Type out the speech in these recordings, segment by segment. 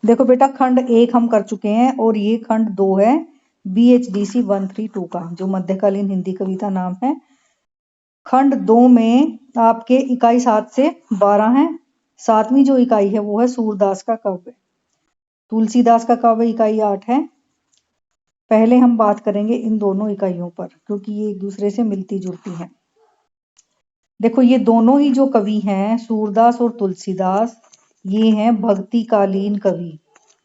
देखो बेटा, खंड 1 हम कर चुके हैं और ये खंड 2 है BHDC 132 का, जो मध्यकालीन हिंदी कविता नाम है। खंड 2 में आपके इकाई 7 से 12 है। 7वीं जो इकाई है वो है सूरदास का काव्य। तुलसीदास का काव्य इकाई 8 है। पहले हम बात करेंगे इन दोनों इकाइयों पर, क्योंकि ये एक दूसरे से मिलती जुलती हैं। देखो, ये दोनों ही जो कवि हैं, सूरदास और तुलसीदास, ये हैं भक्तिकालीन कवि।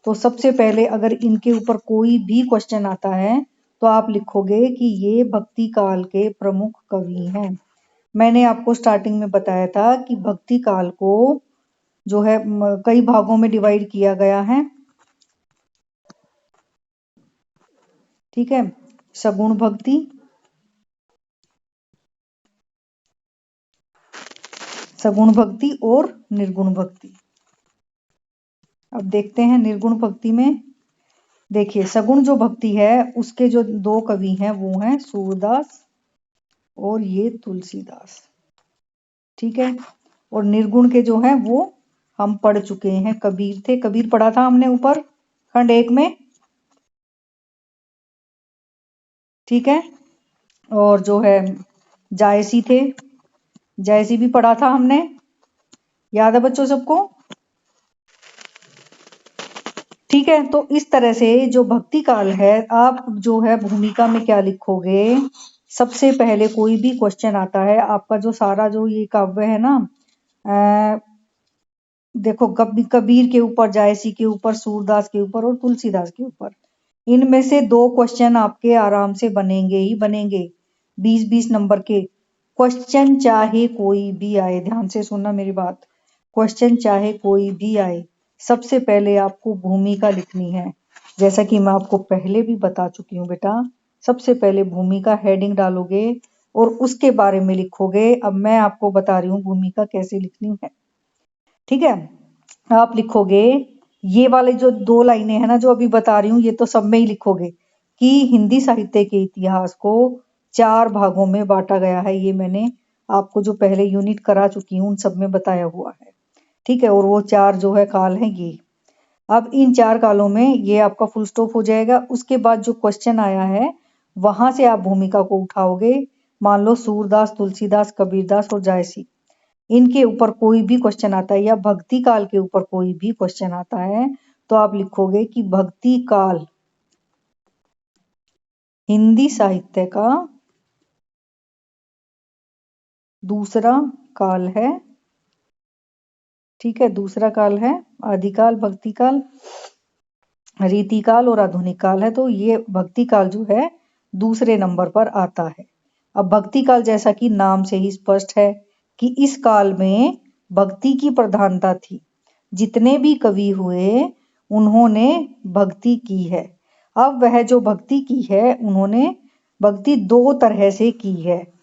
तो सबसे पहले अगर इनके ऊपर कोई भी क्वेश्चन आता है तो आप लिखोगे कि ये भक्ति काल के प्रमुख कवि हैं। मैंने आपको स्टार्टिंग में बताया था कि भक्ति काल को जो है कई भागों में डिवाइड किया गया है। ठीक है, सगुण भक्ति, सगुण भक्ति और निर्गुण भक्ति। अब देखते हैं निर्गुण भक्ति में। देखिए, सगुण जो भक्ति है उसके जो 2 कवि हैं वो हैं सूरदास और ये तुलसीदास। ठीक है, और निर्गुण के जो हैं वो हम पढ़ चुके हैं, कबीर थे। कबीर पढ़ा था हमने ऊपर खंड 1 में। ठीक है, और जो है जायसी थे, जायसी भी पढ़ा था हमने, याद है बच्चों सबको? ठीक है, तो इस तरह से जो भक्ति काल है, आप जो है भूमिका में क्या लिखोगे? सबसे पहले कोई भी क्वेश्चन आता है, आपका जो सारा जो ये काव्य है ना, देखो कबीर के ऊपर, जायसी के ऊपर, सूरदास के ऊपर और तुलसीदास के ऊपर, इनमें से 2 क्वेश्चन आपके आराम से बनेंगे ही बनेंगे, 20-20 नंबर के क्वेश्चन, चाहे कोई भी आए। ध्यान से सुनना मेरी बात, क्वेश्चन चाहे कोई भी आए, सबसे पहले आपको भूमिका लिखनी है। जैसा कि मैं आपको पहले भी बता चुकी हूँ बेटा, सबसे पहले भूमिका हेडिंग डालोगे और उसके बारे में लिखोगे। अब मैं आपको बता रही हूँ भूमिका कैसे लिखनी है। ठीक है, आप लिखोगे ये वाले जो 2 लाइनें हैं ना जो अभी बता रही हूँ, ये तो सब में ही लिखोगे कि हिंदी साहित्य के इतिहास को 4 भागों में बांटा गया है। ये मैंने आपको जो पहले यूनिट करा चुकी हूँ उन सब में बताया हुआ है। ठीक है, और वो 4 जो है काल हैं ये। अब इन 4 कालों में ये आपका फुल स्टॉप हो जाएगा। उसके बाद जो क्वेश्चन आया है वहां से आप भूमिका को उठाओगे। मान लो सूरदास, तुलसीदास, कबीरदास और जायसी, इनके ऊपर कोई भी क्वेश्चन आता है या भक्ति काल के ऊपर कोई भी क्वेश्चन आता है तो आप लिखोगे कि भक्ति काल हिंदी साहित्य का दूसरा काल है। ठीक है, दूसरा काल है। आदिकाल, भक्ति काल, रीति काल और आधुनिक काल है। तो ये भक्ति काल जो है दूसरे नंबर पर आता है। अब भक्ति काल जैसा कि नाम से ही स्पष्ट है कि इस काल में भक्ति की प्रधानता थी। जितने भी कवि हुए उन्होंने भक्ति की है। अब वह जो भक्ति की है उन्होंने भक्ति 2 तरह से की है।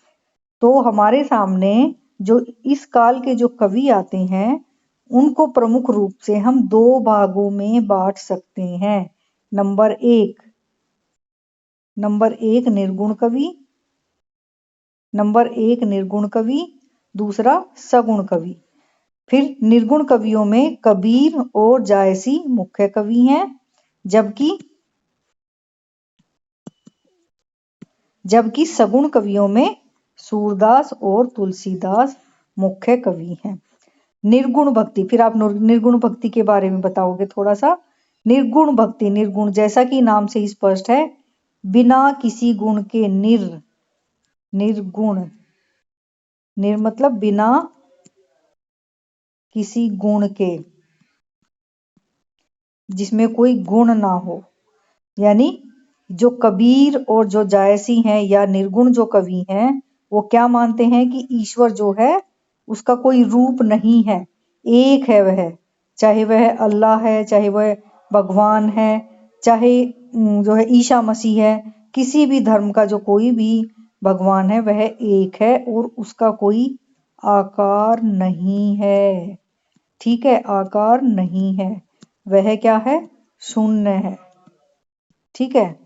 तो हमारे सामने जो इस काल के जो कवि आते हैं उनको प्रमुख रूप से हम 2 भागों में बांट सकते हैं। नंबर 1 निर्गुण कवि, दूसरा सगुण कवि। फिर निर्गुण कवियों में कबीर और जायसी मुख्य कवि हैं, जबकि सगुण कवियों में सूरदास और तुलसीदास मुख्य कवि हैं। निर्गुण भक्ति, फिर आप निर्गुण भक्ति के बारे में बताओगे थोड़ा सा। निर्गुण भक्ति, निर्गुण जैसा कि नाम से ही स्पष्ट है, बिना किसी गुण के निर्गुण, निर मतलब बिना किसी गुण के, जिसमें कोई गुण ना हो। यानी जो कबीर और जो जायसी हैं या निर्गुण जो कवि हैं वो क्या मानते हैं कि ईश्वर जो है उसका कोई रूप नहीं है, एक है वह। चाहे वह अल्लाह है, चाहे वह भगवान है, चाहे जो है ईसा मसीह है, किसी भी धर्म का जो कोई भी भगवान है वह एक है और उसका कोई आकार नहीं है। ठीक है, आकार नहीं है, वह क्या है? शून्य है। ठीक है,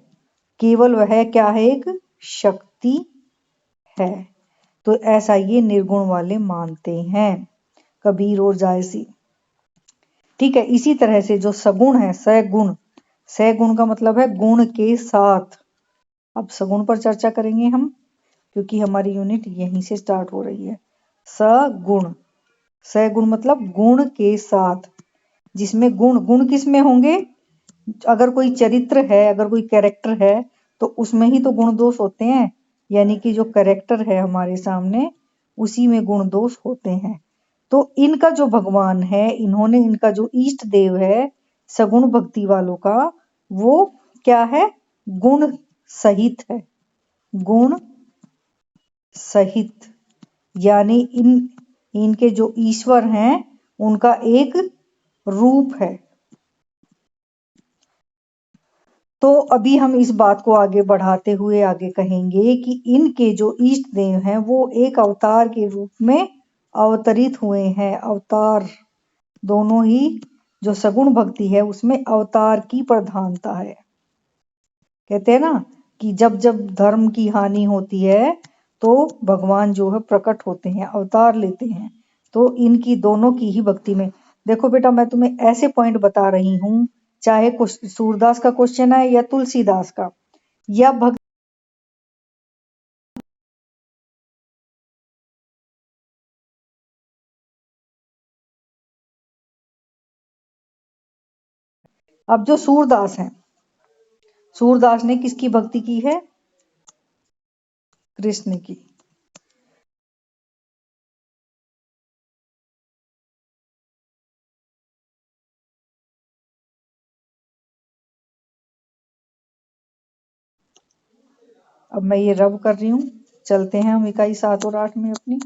केवल वह क्या है? एक शक्ति है। तो ऐसा ये निर्गुण वाले मानते हैं, कबीर और जायसी। ठीक है, इसी तरह से जो सगुण है, सगुण, सगुण का मतलब है गुण के साथ। अब सगुण पर चर्चा करेंगे हम, क्योंकि हमारी यूनिट यहीं से स्टार्ट हो रही है। सगुण, सगुण मतलब गुण के साथ, जिसमें गुण, गुण किस में होंगे? अगर कोई चरित्र है, अगर कोई कैरेक्टर है, तो उसमें ही तो गुण दोष होते हैं। यानी कि जो कैरेक्टर है हमारे सामने, उसी में गुण दोष होते हैं। तो इनका जो भगवान है, इन्होंने, इनका जो इष्ट देव है सगुण भक्ति वालों का, वो क्या है? गुण सहित है, गुण सहित। यानी इनके जो ईश्वर हैं उनका एक रूप है। तो अभी हम इस बात को आगे बढ़ाते हुए आगे कहेंगे कि इनके जो इष्ट देव हैं वो एक अवतार के रूप में अवतरित हुए हैं। अवतार, दोनों ही, जो सगुण भक्ति है उसमें अवतार की प्रधानता है। कहते हैं ना कि जब जब धर्म की हानि होती है तो भगवान जो है प्रकट होते हैं, अवतार लेते हैं। तो इनकी दोनों की ही भक्ति में, देखो बेटा मैं तुम्हें ऐसे पॉइंट बता रही हूँ, चाहे सूरदास का क्वेश्चन है या तुलसीदास का या भक्त। अब जो सूरदास है, सूरदास ने किसकी भक्ति की है? कृष्ण की। अब मैं ये रब कर रही हूँ, चलते हैं हम इकाई 7 और 8 में अपनी।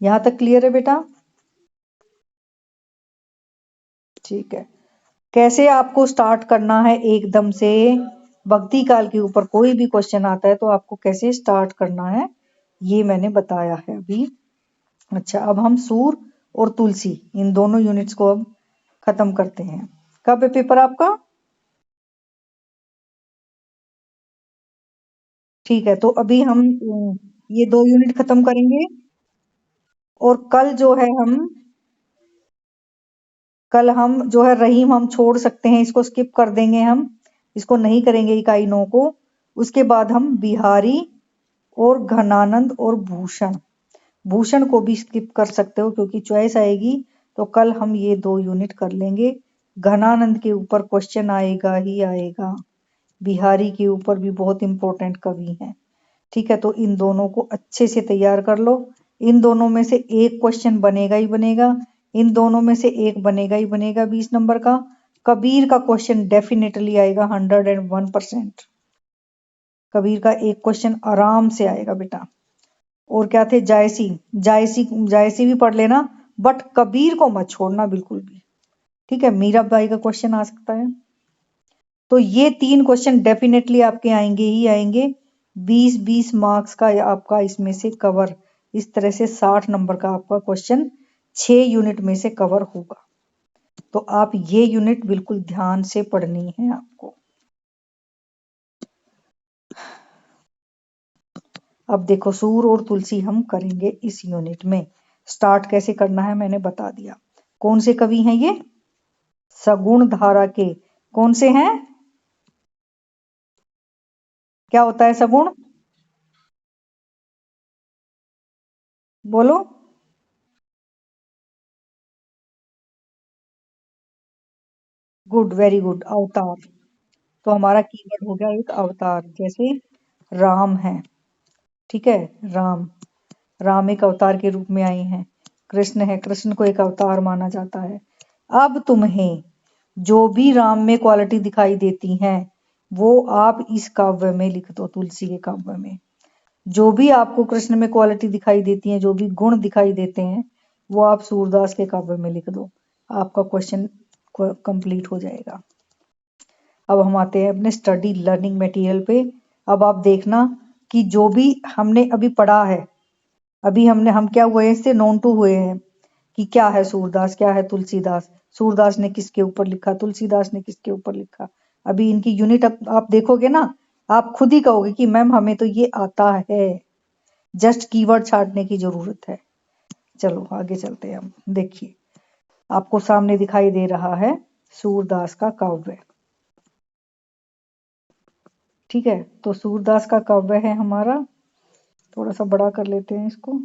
यहां तक क्लियर है बेटा? ठीक है। कैसे आपको स्टार्ट करना है एकदम से, भक्ति काल के ऊपर कोई भी क्वेश्चन आता है तो आपको कैसे स्टार्ट करना है ये मैंने बताया है अभी। अच्छा, अब हम सूर और तुलसी, इन दोनों यूनिट्स को अब खत्म करते हैं। कब है पेपर आपका? ठीक है, तो अभी हम ये 2 यूनिट खत्म करेंगे। और कल हम जो है रहीम हम छोड़ सकते हैं, इसको स्किप कर देंगे हम, इसको नहीं करेंगे इकाई 9 को। उसके बाद हम बिहारी और घनानंद और भूषण, भूषण को भी स्किप कर सकते हो क्योंकि चॉइस आएगी। तो कल हम ये 2 यूनिट कर लेंगे। घनानंद के ऊपर क्वेश्चन आएगा ही आएगा, बिहारी के ऊपर भी बहुत इंपॉर्टेंट कवि हैं। ठीक है, तो इन दोनों को अच्छे से तैयार कर लो। इन दोनों में से एक क्वेश्चन बनेगा ही बनेगा, इन दोनों में से एक बनेगा ही बनेगा 20 नंबर का। कबीर का क्वेश्चन डेफिनेटली आएगा 101%। कबीर का एक क्वेश्चन आराम से आएगा बेटा। और क्या थे? जायसी, जायसी, जायसी भी पढ़ लेना, बट कबीर को मत छोड़ना बिल्कुल भी। ठीक है, मीराबाई का क्वेश्चन आ सकता है। तो ये 3 क्वेश्चन डेफिनेटली आपके आएंगे ही आएंगे। 20-20 मार्क्स का आपका इसमें से कवर, इस तरह से 60 नंबर का आपका क्वेश्चन 6 यूनिट में से कवर होगा। तो आप ये यूनिट बिल्कुल ध्यान से पढ़नी है आपको। अब देखो, सूर और तुलसी हम करेंगे इस यूनिट में। स्टार्ट कैसे करना है मैंने बता दिया। कौन से कवि हैं ये? सगुण धारा के। कौन से हैं? क्या होता है सगुण? बोलो। गुड, वेरी गुड, अवतार। तो हमारा कीवर्ड हो गया एक अवतार। जैसे राम है, ठीक है, राम, राम एक अवतार के रूप में आए हैं। कृष्ण है, कृष्ण को एक अवतार माना जाता है। अब तुम्हें जो भी राम में क्वालिटी दिखाई देती हैं वो आप इस काव्य में लिख दो, तुलसी के काव्य में। जो भी आपको कृष्ण में क्वालिटी दिखाई देती है, जो भी गुण दिखाई देते हैं, वो आप सूरदास के काव्य में लिख दो। आपका क्वेश्चन कंप्लीट हो जाएगा। अब हम आते हैं अपने स्टडी लर्निंग मटेरियल पे। अब आप देखना कि जो भी हमने अभी पढ़ा है, अभी हम क्या हुए हैं, इससे नोन टू हुए हैं कि क्या है सूरदास, क्या है तुलसीदास, सूरदास ने किसके ऊपर लिखा, तुलसीदास ने किसके ऊपर लिखा। अभी इनकी यूनिट आप देखोगे ना, आप खुद ही कहोगे कि मैम हमें तो ये आता है, जस्ट कीवर्ड छांटने की जरूरत है। चलो आगे चलते हैं हम। देखिए, आपको सामने दिखाई दे रहा है सूरदास का काव्य। ठीक है, तो सूरदास का काव्य है हमारा, थोड़ा सा बड़ा कर लेते हैं इसको।